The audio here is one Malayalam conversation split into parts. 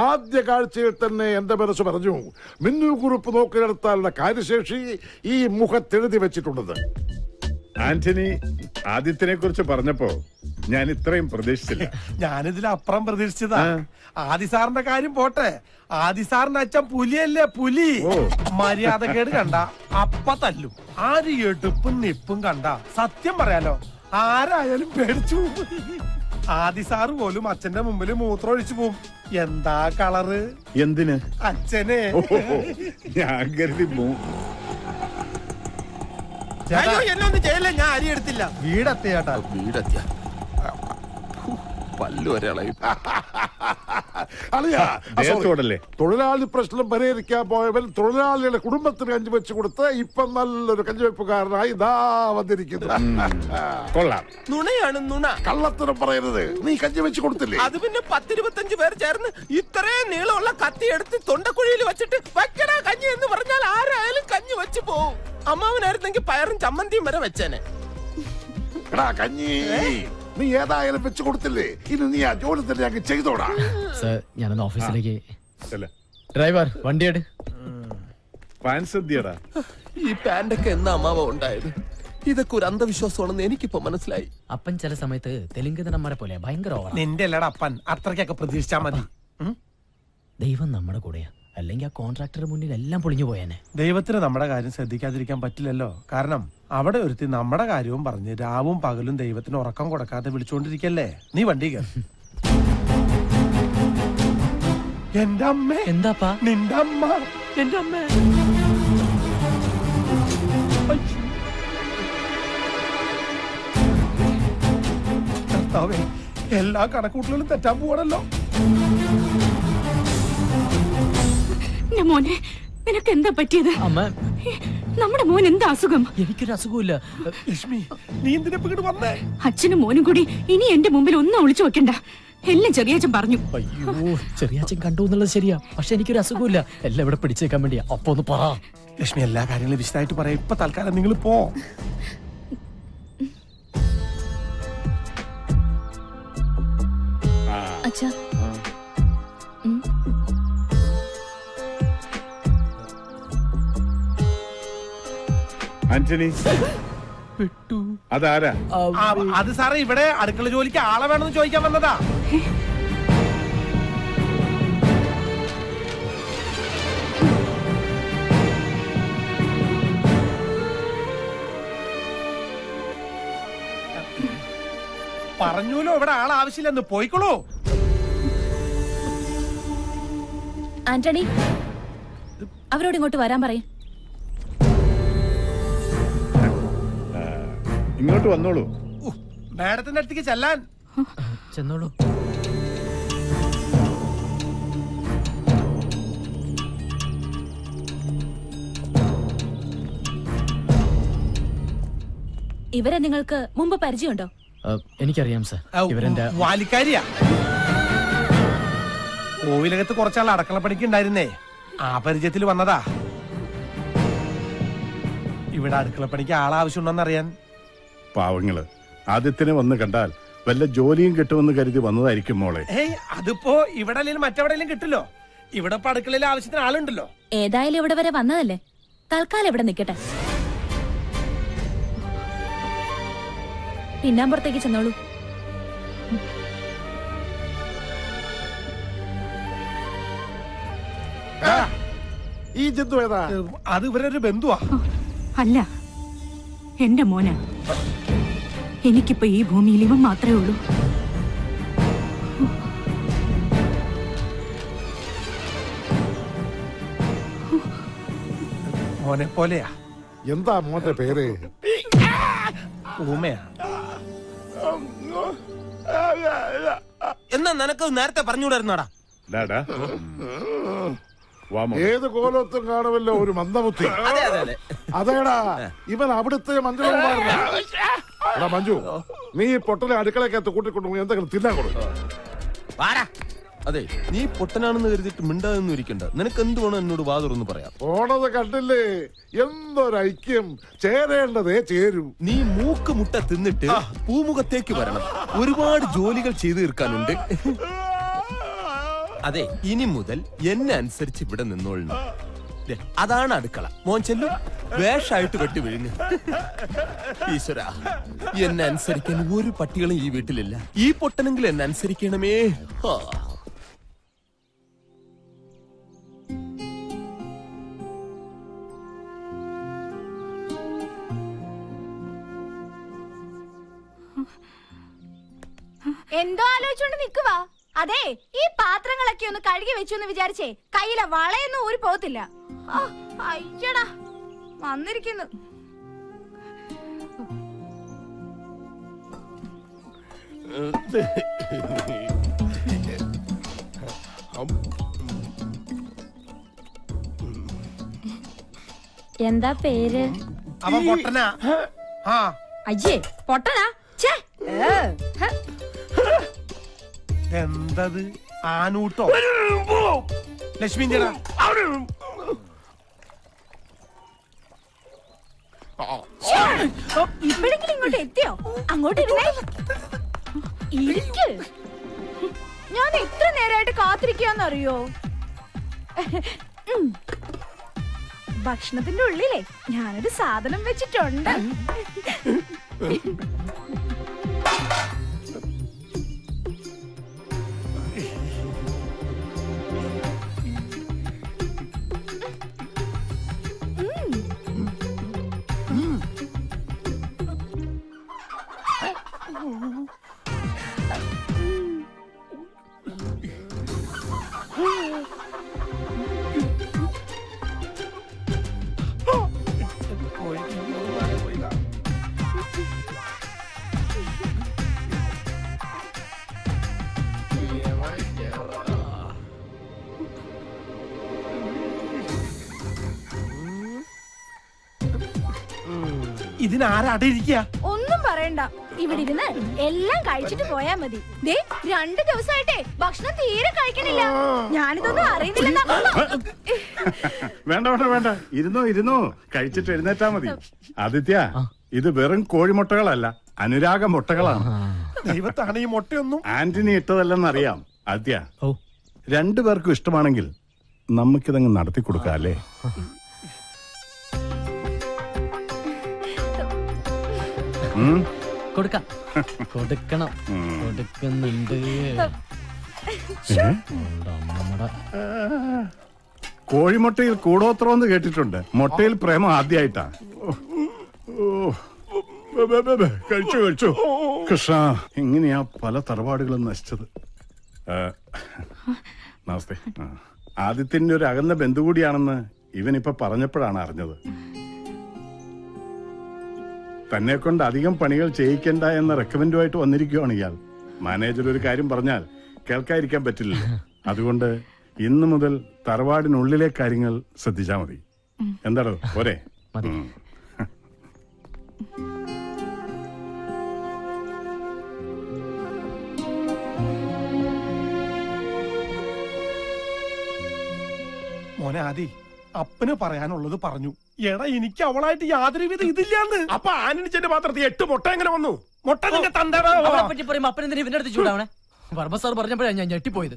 ആദ്യ കാഴ്ചയിൽ തന്നെ എന്റെ മനസ്സ് പറഞ്ഞു, മിന്നു കുറിപ്പ് നോക്കിയെടുത്താലുള്ള കാര്യശേഷി ഈ മുഖത്തെഴുതി വെച്ചിട്ടുള്ളത്. ആന്റണി ആദിത്യനെ കുറിച്ച് പറഞ്ഞപ്പോ ഞാൻ ഇത്രയും പ്രതീക്ഷിച്ചില്ല. ഞാനിതിലപ്പുറം പ്രതീക്ഷിച്ചതാ. ആദി സാറിന്റെ കാര്യം പോട്ടെ, ആദി സാറിന്റെ അച്ഛൻ പുലിയല്ലേ, പുലി. മര്യാദക്കേട് കണ്ട അപ്പ തല്ലും. ആര് എടുപ്പും നിപ്പും കണ്ട സത്യം പറയാലോ ആരായാലും പേടിച്ചു. ആദി സാറ് പോലും അച്ഛന്റെ മുമ്പിൽ മൂത്രം ഒഴിച്ചു പോവും. എന്താ കളറ്? എന്തിന്? അച്ഛനെ. ഞാൻ കരുതി എന്നൊന്നും ചെയ്യല്ലേ, ഞാൻ അരി എടുത്തില്ല. വീടെത്തിയാട്ടാ. വീടെത്തിയ പല്ലു ഒരാളായി. തൊഴിലാളി പ്രശ്നം പരിഹരിക്കാൻ പോയവൻ തൊഴിലാളിയുടെ കുടുംബത്തിന് കഞ്ഞി വെച്ച് കൊടുത്ത് ഇപ്പൊ നല്ലൊരു കഞ്ഞിവെപ്പുകാരനായി ഇതാ വന്നിരിക്കുന്നു. കൊള്ളാം. നുണയാണ് നുണ. കള്ളത്തരം പറയരുത്. നീ കഞ്ഞി വെച്ച് കൊടുത്തില്ലേ? അത് പിന്നെ 10-25 പേർ ചേർന്ന് ഇത്രയും നീളമുള്ള കത്തി എടുത്ത് തൊണ്ടക്കുഴിയിൽ വെച്ചിട്ട് വെക്കടാ കഞ്ഞി എന്ന് പറഞ്ഞാൽ ആരായാലും കഞ്ഞി വെച്ച് പോവും. അമ്മാവനായിരുന്നെങ്കിൽ പയറും ചമ്മന്തിയും വരെ വെച്ചേനെ. കഞ്ഞി നീ ഏതായാലും വെച്ച് കൊടുത്തില്ലേ, ഇനി നീ ആ ജോലി തന്നെ ഞങ്ങൾ ചെയ്തോടാ. സർ, ഞാനൊന്ന് ഓഫീസിലേക്ക്. ഡ്രൈവർ വണ്ടിയെട്. ഈ പാന്റൊക്കെ എന്നാ അമ്മാവ ഉണ്ടായത്? ഇതൊക്കെ ഒരു അന്ധവിശ്വാസമാണെന്ന് എനിക്കിപ്പോ മനസ്സിലായി. അപ്പൻ ചില സമയത്ത് തെലുങ്ക് നടന്മാരെ പോലെ ഭയങ്കര ഓവറാ. നിന്റെ അല്ലട അപ്പൻ, അത്രയ്ക്കൊക്കെ പ്രതീക്ഷിച്ചാ മതി. ദൈവം നമ്മുടെ കൂടെയാ, അല്ലെങ്കിൽ ആ കോൺട്രാക്ടറുടെ മുന്നിൽ എല്ലാം പൊളിഞ്ഞു പോയാനെ. ദൈവത്തിന് നമ്മുടെ കാര്യം ശ്രദ്ധിക്കാതിരിക്കാൻ പറ്റില്ലല്ലോ. കാരണം അവിടെ ഒരുത്തി നമ്മുടെ കാര്യവും പറഞ്ഞ് രാവും പകലും ദൈവത്തിന് ഉറക്കം കൊടുക്കാതെ വിളിച്ചോണ്ടിരിക്കല്ലേ. നീ വണ്ടി കയറി. എന്റെ അമ്മ. എന്താപ്പാ? നിന്റെ അമ്മ. എന്റെ അമ്മ. എല്ലാ കണക്കൂട്ടലും തെറ്റാൻ പോവാണല്ലോ. മോനെ, നിനക്ക് എന്താ പറ്റിയത്? അമ്മ, നമ്മുടെ മോൻ എന്താ അസുഖം? എനിക്കൊരു അസുഖമില്ല. ലക്ഷ്മി, നീ എന്തിനാ ഇങ്ങോട്ട് വന്നേ? അച്ഛനും മോനും കൂടി ഇനി എന്റെ മുമ്പിൽ ഒന്നും ഒളിച്ചു വെക്കണ്ട. എല്ലാം ചെറിയച്ഛൻ പറഞ്ഞു. അയ്യോ, ചെറിയച്ഛൻ കണ്ടു എന്നുള്ളത് ശരിയാ, പക്ഷെ എനിക്കൊരു അസുഖമില്ല. എല്ലാം ഇവിടെ പിടിച്ചേക്കാൻ വേണ്ടിയാ. അപ്പൊ ഒന്ന് പറ ലക്ഷ്മി. എല്ലാ കാര്യങ്ങളും വിശദമായിട്ട് പറയാം. ഇപ്പൊ തൽക്കാലം നിങ്ങൾ പോ. അച്ഛാ, ആന്റണി അതാരാ? അത് സാറേ, ഇവിടെ അടുക്കള ജോലിക്ക് ആളെ വേണമെന്ന് ചോദിക്കാൻ വന്നതാ. പറഞ്ഞൂലോ ഇവിടെ ആൾ ആവശ്യമില്ലെന്ന്. പോയിക്കോളൂ. ആന്റണി, അവരോട് ഇങ്ങോട്ട് വരാൻ പറയും. ഇങ്ങോട്ട് വന്നോളൂ. മാഡത്തിന്റെ അടുത്തേക്ക് ചെല്ലാൻ. ചെന്നോളൂ. ഇവരെ നിങ്ങൾക്ക് മുമ്പ് പരിചയമുണ്ടോ? എനിക്കറിയാം സർ. ഇവരെന്റെ വാലിക്കാരിയാ. കോവിലകത്ത് കുറച്ചാൾ അടക്കള പണിക്ക് ഉണ്ടായിരുന്നേ, ആ പരിചയത്തിൽ വന്നതാ. ഇവിടെ അടുക്കള പണിക്ക് ആളാവശ്യമുണ്ടോന്ന് അറിയാൻ. പാവങ്ങള് ആദ്യത്തിനെ വന്ന് കണ്ടാൽ വല്ല ജോലിയും കിട്ടുമെന്ന് കരുതി വന്നതായിരിക്കും മോളെ. ഏയ്, അതിപ്പോ ഇവിടെ അല്ലെങ്കിലും മറ്റെവിടെയെങ്കിലും കിട്ടില്ലോ. ഇവിടെ ഇപ്പൊ അടുക്കളയിൽ ആവശ്യത്തിന് ആളുണ്ടല്ലോ. ഏതായാലും ഇവിടെ വരെ വന്നതല്ലേ, തൽക്കാലം ഇവിടെ നിൽക്കട്ടെ. പിന്നാമ്പുറത്തേക്ക് ചെന്നോളൂ. ഈ ജന്തു ഏതാ? അത് ഇവരൊരു ബന്ധുവാ. അല്ല, എന്റെ മോന്. എനിക്കിപ്പോ ഈ ഭൂമിയിൽ ഇവൻ മാത്രമേ ഉള്ളൂ. മോനെ പോലെയാ. എന്താ മോന്റെ പേര്? ഊമയാ. എന്നാ നിനക്ക് നേരത്തെ പറഞ്ഞുകൂടായിരുന്നാടാ. ഏത് കോലത്തും കാണുമല്ലോ ഒരു മന്ദബുദ്ധി. അതേടാ, ഇവൻ അവിടുത്തെ മഞ്ജു, നീ പൊട്ടലെ അടുക്കളക്കകത്ത് കൂട്ടിക്കൊണ്ടു എന്തെങ്കിലും തിന്നാൻ കൊടുക്കും. അതെ, നീ പൊട്ടനാണെന്ന് കരുതിയിട്ട് മിണ്ടാതൊന്നും ഇരിക്കണ്ട. നിനക്ക് എന്ത് വേണം എന്നോട് വാ തുറന്ന് പറയാം. പോണത് കണ്ടില്ലേ, എന്തൊരൈക്യം. ചേരേണ്ടതേ ചേരൂ. നീ മൂക്ക് മുട്ട തിന്നിട്ട് പൂമുഖത്തേക്ക് വരണം. ഒരുപാട് ജോലികൾ ചെയ്തു തീർക്കാനുണ്ട്. അതെ, ഇനി മുതൽ എന്നെ അനുസരിച്ച് ഇവിടെ നിന്നോളണം. അതാണ് അടുക്കള. മോൻ ചെല്ലു, വേഷായിട്ട് വെട്ടി വീഴുന്നു. ഈശ്വര, എന്നെ അനുസരിക്കാൻ ഒരു പട്ടികളും ഈ വീട്ടിലില്ല. ഈ പൊട്ടനെങ്കിലും എന്നെ അനുസരിക്കണമേ. എന്തോ ആലോചിച്ചോണ്ട് നിക്കുവാ. അതെ, ഈ പാത്രങ്ങളൊക്കെ ഒന്ന് കഴുകി വെച്ചു എന്ന് വിചാരിച്ചേ കയ്യിലെ വളയൊന്നും ഊരി പോകത്തില്ല. അയ്യടാ, വന്നിരിക്കുന്നു. എന്താ പേര്? അവൻ പൊട്ടനാ. അയ്യേ, പൊട്ടനാ. എന്തത് ആനൂട്ടോ? ലക്ഷ്മി ഇപ്പോഴെങ്കിലും ഇങ്ങോട്ട് എത്തിയോ? അങ്ങോട്ട് ഇരുന്നേ. ഇരിക്ക്. ഞാൻ എത്ര നേരമായിട്ട് കാത്തിരിക്കാന്നറിയോ? ഭക്ഷണത്തിന്റെ ഉള്ളിലേ ഞാനൊരു സാധനം വെച്ചിട്ടുണ്ട്. ഇതിനാരടിയിരിക്കുക? ഒന്നും പറയണ്ട, ഇവിടെ ഇരുന്ന് എല്ലാം കഴിച്ചിട്ട് പോയാ മതി. ദേ, 2 ദിവസമായിട്ടേ ഭക്ഷണം തീരെ കഴിക്കണില്ല. ഞാനിതൊന്നും അറിയുന്നില്ല. വേണ്ട വേണ്ട വേണ്ട, ഇരുന്നോ കഴിച്ചിട്ട് എഴുന്നേറ്റാ മതി. ആദിത്യ, ഇത് വെറും കോഴിമുട്ടകളല്ല, അനുരാഗ മുട്ടകളാണ്. ദൈവത്താണ് ഈ മുട്ടയൊന്നും ആന്റണി ഇട്ടതല്ലെന്നറിയാം. ആദിത്യ, 2 പേർക്കും ഇഷ്ടമാണെങ്കിൽ നമുക്കിതങ്ങ് നടത്തി കൊടുക്കാം അല്ലേ? കൊടുക്കണം കൊടുക്കുന്നുണ്ട്. കോഴിമുട്ടയിൽ കൂടോത്രമെന്ന് കേട്ടിട്ടുണ്ട്. മുട്ടയിൽ പ്രേമം ആദ്യമായിട്ടാ. കഴിച്ചു കൃഷ്ണ, എങ്ങനെയാ പല തറവാടുകളും നശിച്ചത്. നമസ്തേ. ആദിത്യന്റെ ഒരു അകന്ന ബന്ധു കൂടിയാണെന്ന് ഇവനിപ്പൊ പറഞ്ഞപ്പോഴാണ് അറിഞ്ഞത്. തന്നെ കൊണ്ട് അധികം പണികൾ ചെയ്യിക്കണ്ട എന്ന റെക്കമെൻഡുമായിട്ട് വന്നിരിക്കുകയാണ് ഇയാൾ. മാനേജർ ഒരു കാര്യം പറഞ്ഞാൽ കേൾക്കാതിരിക്കാൻ പറ്റില്ലല്ലോ. അതുകൊണ്ട് ഇന്നു മുതൽ തറവാടിനുള്ളിലെ കാര്യങ്ങൾ ശ്രദ്ധിച്ചാ മതി. എന്താടോ പോരെ? മോനെ ആദി, അപ്പന് പറയാനുള്ളത് പറഞ്ഞു. എടാ, എനിക്ക് അവളായിട്ട് യാതൊരു വിധ ഇതില്ലാന്ന്. അപ്പൊ ആനണിച്ചെന്റെ പാത്രത്തിൽ 8 മുട്ട എങ്ങനെ വന്നു? മുട്ട നിന്റെ തന്തടാ. പറ്റി പറയുമ്പോ അപ്പനെന്തിനാ ഇവന്റെ അടുത്ത് ചൂടാവണേ? വർമ്മ സാർ പറഞ്ഞപ്പോഴാണ് ഞാൻ ഞെട്ടിപ്പോയത്.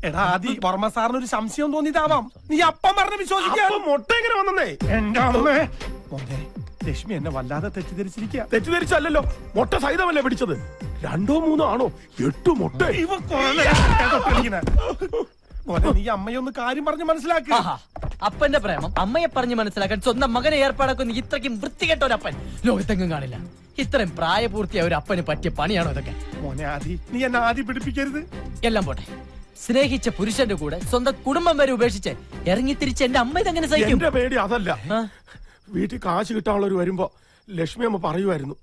എടാ ആദി, വർമ്മ സാറിന് ഒരു സംശയം തോന്നിയതാവാം. നീ അപ്പം പറഞ്ഞ് വിശ്വസിക്കാൻ. മുട്ട എങ്ങനെ വന്നേ? എന്റെ അമ്മേ. മോനെ, ലക്ഷ്മി എന്നെ വല്ലാതെ തെറ്റിദ്ധരിച്ചിരിക്കുക. തെറ്റിദ്ധരിച്ചല്ലോ, മുട്ട സഹിതമല്ലേ പിടിച്ചത്. 2 3 ആണോ? 8 മുട്ട. മോനെ, നീ അമ്മയൊന്ന് കാര്യം പറഞ്ഞ് മനസ്സിലാക്കുക. അപ്പന്റെ പ്രേമം അമ്മയെ പറഞ്ഞ് മനസ്സിലാക്കാൻ സ്വന്തം മകനെ ഏർപ്പാടാക്കുന്ന ഇത്രയ്ക്കും വൃത്തികെട്ട ഒരു അപ്പൻ ലോകത്തെങ്ങും കാണില്ല. ഇത്രയും പ്രായപൂർത്തിയായ ഒരു അപ്പന് പറ്റിയ പണിയാണോ ഇതൊക്കെ? മോനെ ആദി, നീ എന്നെ ആദി പിടിപ്പിക്കരുത്. എല്ലാം പോട്ടെ, സ്നേഹിച്ച പുരുഷന്റെ കൂടെ സ്വന്തം കുടുംബം വരെ ഉപേക്ഷിച്ച് ഇറങ്ങി തിരിച്ച് എന്റെ അമ്മ ഇതെങ്ങനെ സഹിക്കും? എന്റെ പേടി അതല്ല. വീട്ടിൽ കാശ് കിട്ടാനുള്ളവർ വരുമ്പോ ലക്ഷ്മി അമ്മ പറയുമായിരുന്നു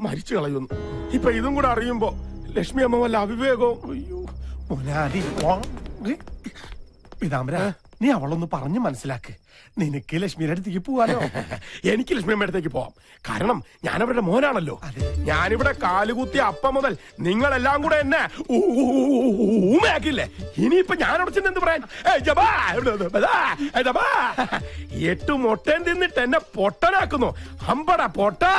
മരിച്ചു കളയുന്നു. ഇപ്പൊ ഇതും കൂടെ അറിയുമ്പോ ലക്ഷ്മി അമ്മ വല്ല അവിവേകവും. മോനെ ആദി, പിതാമര, നീ അവളൊന്ന് പറഞ്ഞു മനസ്സിലാക്ക്. നിനക്ക് ലക്ഷ്മിയുടെ അടുത്തേക്ക് പോവാനോ? എനിക്ക് ലക്ഷ്മിയമ്മ അടുത്തേക്ക് പോവാം. കാരണം ഞാൻ അവരുടെ മോനാണല്ലോ. ഞാനിവിടെ കാലുകുത്തിയ അപ്പം മുതൽ നിങ്ങളെല്ലാം കൂടെ എന്നെ ഊമയാക്കില്ലേ? ഇനിയിപ്പൊ ഞാൻ ഉടച്ചിട്ട് എന്ത് പറയാൻ? 8 മുട്ടയും തിന്നിട്ട് എന്നെ പൊട്ടനാക്കുന്നു. അമ്പട പൊട്ടാ.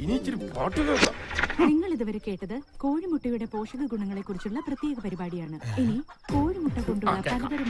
ഇനി ഇച്ചിരി പാട്ട് കേൾക്കാം. നിങ്ങൾ ഇതുവരെ കേട്ടത് കോഴിമുട്ടയുടെ പോഷക ഗുണങ്ങളെ കുറിച്ചുള്ള പ്രത്യേക പരിപാടിയാണ്. ഇനി കോഴിമുട്ട കൊണ്ടുള്ള പലതരം